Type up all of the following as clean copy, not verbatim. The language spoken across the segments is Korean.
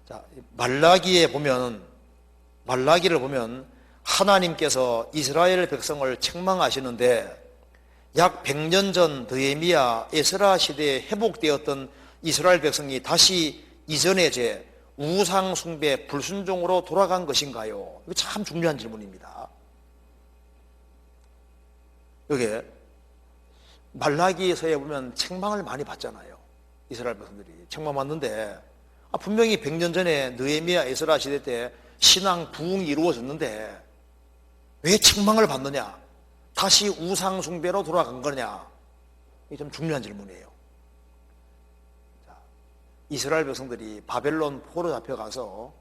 자, 말라기를 보면 하나님께서 이스라엘 백성을 책망하시는데 약 100년 전 느헤미야 에스라 시대에 회복되었던 이스라엘 백성이 다시 이전의 죄, 우상 숭배, 불순종으로 돌아간 것인가요? 이거 참 중요한 질문입니다. 여기 말라기서에 보면 책망을 많이 받잖아요. 이스라엘 백성들이 책망받는데 분명히 100년 전에 느헤미야 에스라 시대 때 신앙 부흥이 이루어졌는데 왜 책망을 받느냐? 다시 우상 숭배로 돌아간 거냐? 이게 좀 중요한 질문이에요. 자, 이스라엘 백성들이 바벨론 포로 잡혀가서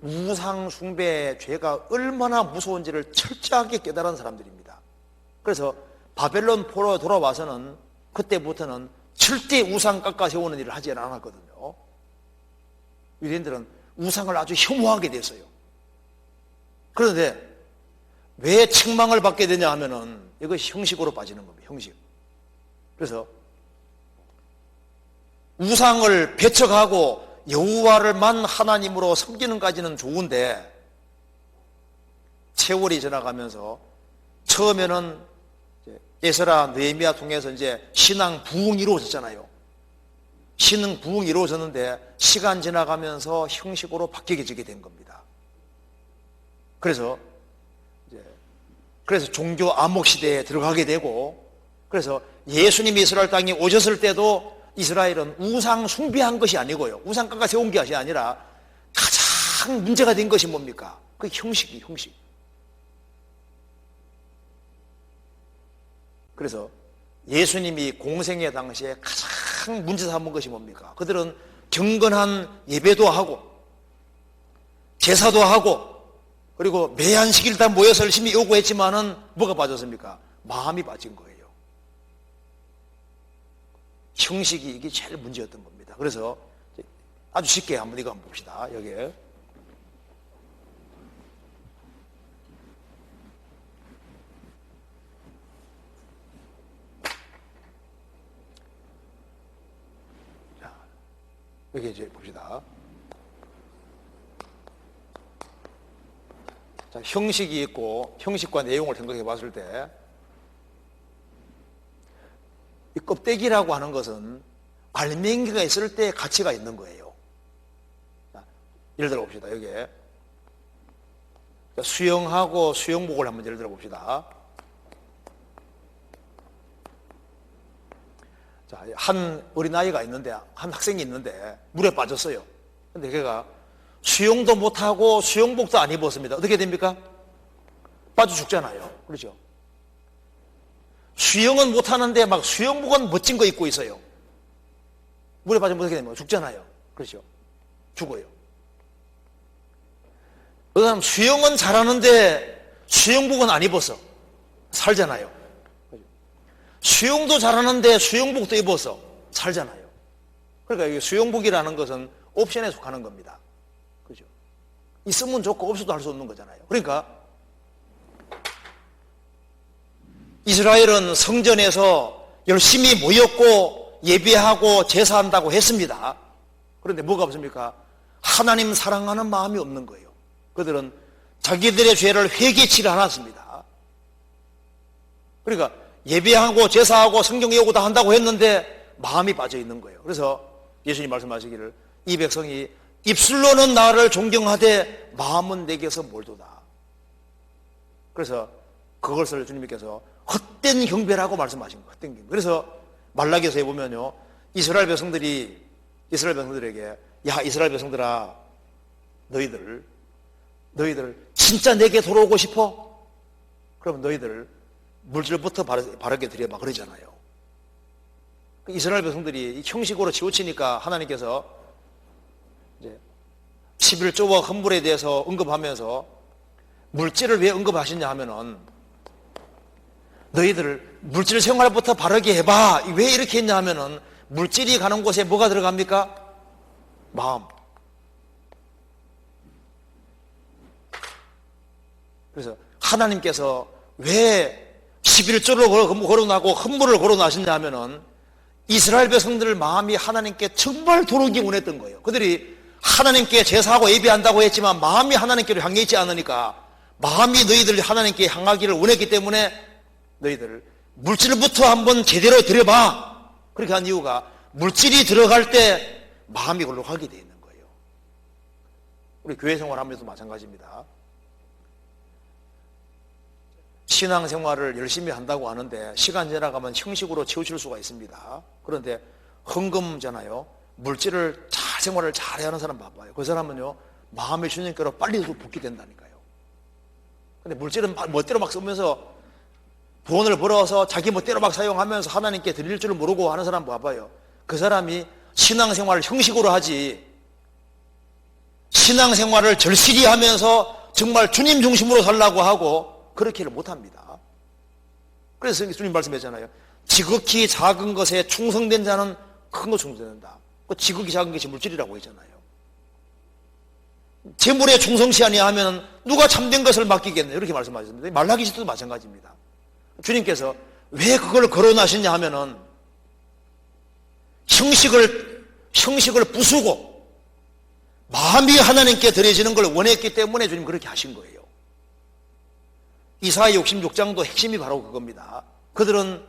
우상 숭배의 죄가 얼마나 무서운지를 철저하게 깨달은 사람들입니다. 그래서 바벨론 포로 돌아와서는 그때부터는 절대 우상 깎아 세우는 일을 하지 않았거든요. 유대인들은 우상을 아주 혐오하게 됐어요. 그런데 왜 책망을 받게 되냐 하면은 이것이 형식으로 빠지는 겁니다. 형식. 그래서 우상을 배척하고 여호와를만 하나님으로 섬기는 까지는 좋은데 세월이 지나가면서 처음에는 에스라, 느헤미야 통해서 이제 신앙 부흥이 이루어졌잖아요. 신앙 부흥이 이루어졌는데 시간 지나가면서 형식으로 바뀌게 된 겁니다. 그래서 종교 암흑 시대에 들어가게 되고, 그래서 예수님이 이스라엘 땅에 오셨을 때도 이스라엘은 우상 숭배한 것이 아니고요, 우상 깎아 세운 것이 아니라 가장 문제가 된 것이 뭡니까? 그 형식이 형식. 그래서 예수님이 공생의 당시에 가장 문제 삼은 것이 뭡니까? 그들은 경건한 예배도 하고 제사도 하고 그리고 매 안식일 다 모여서 열심히 요구했지만은 뭐가 빠졌습니까? 마음이 빠진 거예요. 형식이 이게 제일 문제였던 겁니다. 그래서 아주 쉽게 한번 이거 한번 봅시다. 여기에 여기 이제 봅시다. 자, 형식이 있고 형식과 내용을 생각해 봤을 때 이 껍데기라고 하는 것은 알맹이가 있을 때 가치가 있는 거예요. 자, 예를 들어 봅시다. 여기에 수영하고 수영복을 한번 예를 들어 봅시다. 자, 한 어린아이가 있는데, 한 학생이 있는데 물에 빠졌어요. 근데 걔가 수영도 못하고 수영복도 안 입었습니다. 어떻게 됩니까? 빠져 죽잖아요. 그렇죠? 수영은 못하는데 막 수영복은 멋진 거 입고 있어요. 물에 빠지면 어떻게 됩니까? 죽잖아요. 그렇죠? 죽어요. 그 다음 수영은 잘하는데 수영복은 안 입었어. 살잖아요. 수영도 잘하는데 수영복도 입어서 살잖아요. 그러니까 수영복이라는 것은 옵션에 속하는 겁니다. 그죠? 있으면 좋고 없어도 할 수 없는 거잖아요. 그러니까 이스라엘은 성전에서 열심히 모였고 예배하고 제사한다고 했습니다. 그런데 뭐가 없습니까? 하나님 사랑하는 마음이 없는 거예요. 그들은 자기들의 죄를 회개치를 않았습니다. 그러니까 예배하고 제사하고 성경 외우고 다 한다고 했는데 마음이 빠져 있는 거예요. 그래서 예수님 말씀하시기를 이 백성이 입술로는 나를 존경하되 마음은 내게서 멀도다. 그래서 그것을 주님께서 헛된 경배라고 말씀하신 거예요. 헛된 경배. 그래서 말라기서에 보면요, 이스라엘 백성들에게 야 이스라엘 백성들아, 너희들 진짜 내게 돌아오고 싶어? 그럼 너희들 물질부터 바르게 드려봐 그러잖아요. 이스라엘 백성들이 형식으로 치우치니까 하나님께서 이제 11조와 헌물에 대해서 언급하면서 물질을 왜 언급하시냐 하면은 너희들 물질 생활부터 바르게 해봐. 왜 이렇게 했냐 하면은 물질이 가는 곳에 뭐가 들어갑니까? 마음. 그래서 하나님께서 왜 11조를 거론하고 헌물을 거론하시냐 하면은 이스라엘 백성들 마음이 하나님께 정말 도록이 원했던 거예요. 그들이 하나님께 제사하고 예배한다고 했지만 마음이 하나님께로 향해 있지 않으니까 마음이 너희들 하나님께 향하기를 원했기 때문에 너희들 물질부터 한번 제대로 들여봐. 그렇게 한 이유가 물질이 들어갈 때 마음이 걸로 가게 되어 있는 거예요. 우리 교회 생활하면서도 마찬가지입니다. 신앙생활을 열심히 한다고 하는데 시간 지나가면 형식으로 치우칠 수가 있습니다. 그런데 헌금잖아요. 물질을 생활을 잘해야 하는 사람 봐봐요. 그 사람은요 마음의 주님께로 빨리 붙게 된다니까요. 근데 물질은 멋대로 막 쓰면서 돈을 벌어서 자기 멋대로 막 사용하면서 하나님께 드릴 줄을 모르고 하는 사람 봐봐요. 그 사람이 신앙생활을 형식으로 하지 신앙생활을 절실히 하면서 정말 주님 중심으로 살라고 하고 그렇게를 못합니다. 그래서 주님 말씀했잖아요. 지극히 작은 것에 충성된 자는 큰 거 충성된다. 그 지극히 작은 것이 물질이라고 했잖아요. 재물에 충성시 아니하면 누가 참된 것을 맡기겠네요. 이렇게 말씀하셨는데 말라기시도 마찬가지입니다. 주님께서 왜 그걸 거론하시냐 하면은 형식을 부수고 마음이 하나님께 드려지는 걸 원했기 때문에 주님 그렇게 하신 거예요. 이사야 66장도 핵심이 바로 그겁니다. 그들은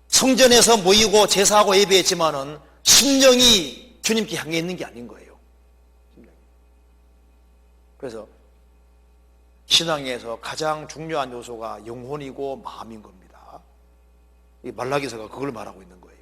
성전에서 모이고 제사하고 예배했지만은 심령이 주님께 향해 있는 게 아닌 거예요. 그래서 신앙에서 가장 중요한 요소가 영혼이고 마음인 겁니다. 이 말라기서가 그걸 말하고 있는 거예요.